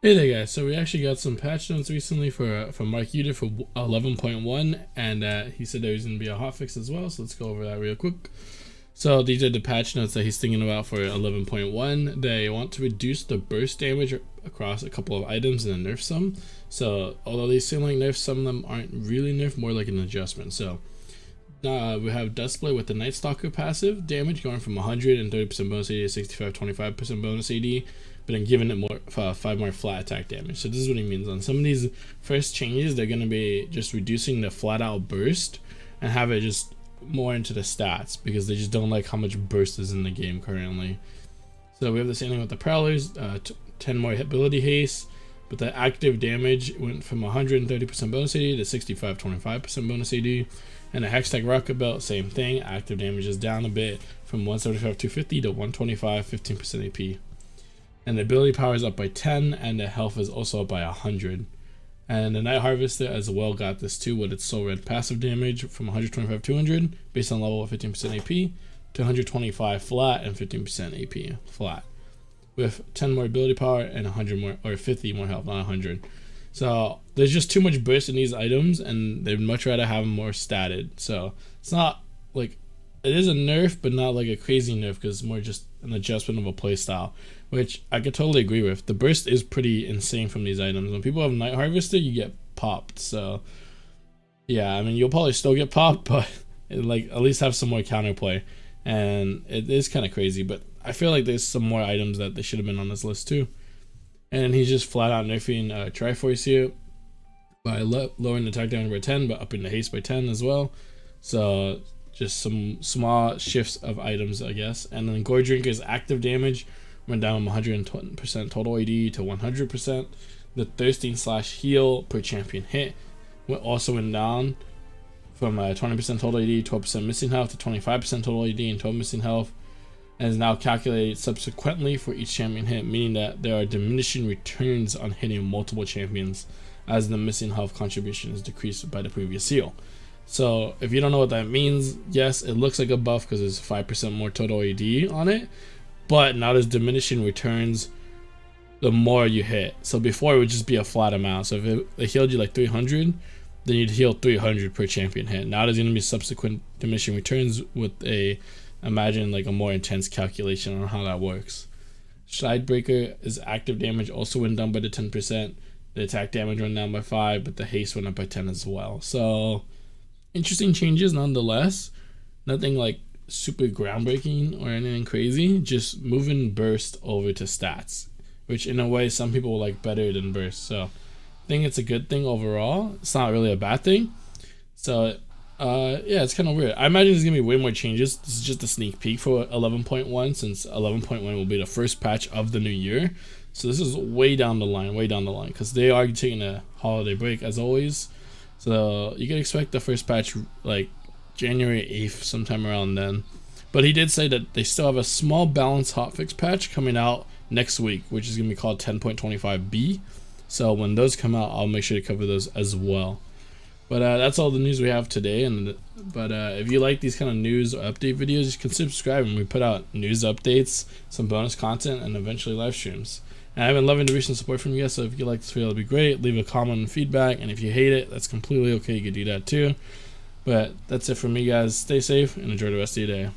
Hey there guys, so we actually got some patch notes recently for Mark Uder for 11.1, and he said there was going to be a hotfix as well, so let's go over that real quick. So these are the patch notes that he's thinking about for 11.1. They want to reduce the burst damage across a couple of items and then nerf some. So although they seem like nerfs, some of them aren't really nerfed, more like an adjustment. So we have Duskblade with the Night Stalker passive damage going from 130% bonus AD to 65-25% bonus AD, but then giving it more 5 more flat attack damage. So this is what he means. On some of these first changes, they're going to be just reducing the flat out burst and have it just more into the stats because they just don't like how much burst is in the game currently. So we have the same thing with the Prowlers, 10 more ability haste, but the active damage went from 130% bonus AD to 65-25% bonus AD. And the Hextech Rocket Belt, same thing, active damage is down a bit from 175-250 to 125, 15% AP. And the ability power is up by 10, and the health is also up by 100. And the Night Harvester as well got this too with its Soul Red passive damage from 125-200 based on level of 15% AP to 125 flat and 15% AP flat, with 10 more ability power and 100 more, or 50 more health, not 100. So there's just too much burst in these items, and they'd much rather have them more statted. So it's not like, it is a nerf, but not like a crazy nerf, because it's more just an adjustment of a playstyle, which I could totally agree with. The burst is pretty insane from these items. When people have Night Harvester, you get popped. So yeah, I mean, you'll probably still get popped, but like at least have some more counterplay. And it is kind of crazy, but I feel like there's some more items that they should have been on this list too. And he's just flat out nerfing Triforce here by lowering the attack damage by 10, but upping the haste by 10 as well. So just some small shifts of items, I guess. And then Gore Drinker's active damage went down from 120% total AD to 100%. The Thirsting / heal per champion hit also went down from 20% total AD, 12% missing health to 25% total AD and 12 missing health, and is now calculated subsequently for each champion hit, meaning that there are diminishing returns on hitting multiple champions as the missing health contribution is decreased by the previous heal. So if you don't know what that means, yes, it looks like a buff because there's 5% more total AD on it, but now there's diminishing returns the more you hit. So before it would just be a flat amount. So if it healed you like 300, then you'd heal 300 per champion hit. Now there's going to be subsequent diminishing returns with imagine like a more intense calculation on how that works. Shidebreaker is active damage also went down by the 10%. The attack damage went down by 5, but the haste went up by 10 as well. So interesting changes nonetheless. Nothing like super groundbreaking or anything crazy. Just moving burst over to stats, which in a way some people will like better than burst. So I think it's a good thing overall. It's not really a bad thing. So yeah, it's kind of weird. I imagine there's gonna be way more changes. This is just a sneak peek for 11.1, since 11.1 will be the first patch of the new year. So this is way down the line, because they are taking a holiday break as always. So you can expect the first patch like January 8th, sometime around then. But he did say that they still have a small balance hotfix patch coming out next week, which is gonna be called 10.25B. So when those come out, I'll make sure to cover those as well. But that's all the news we have today. But if you like these kind of news or update videos, you can subscribe, and we put out news updates, some bonus content, and eventually live streams. And I've been loving the recent support from you guys, so if you like this video, it'd be great. Leave a comment and feedback, and if you hate it, that's completely okay. You can do that too. But that's it from me, guys. Stay safe and enjoy the rest of your day.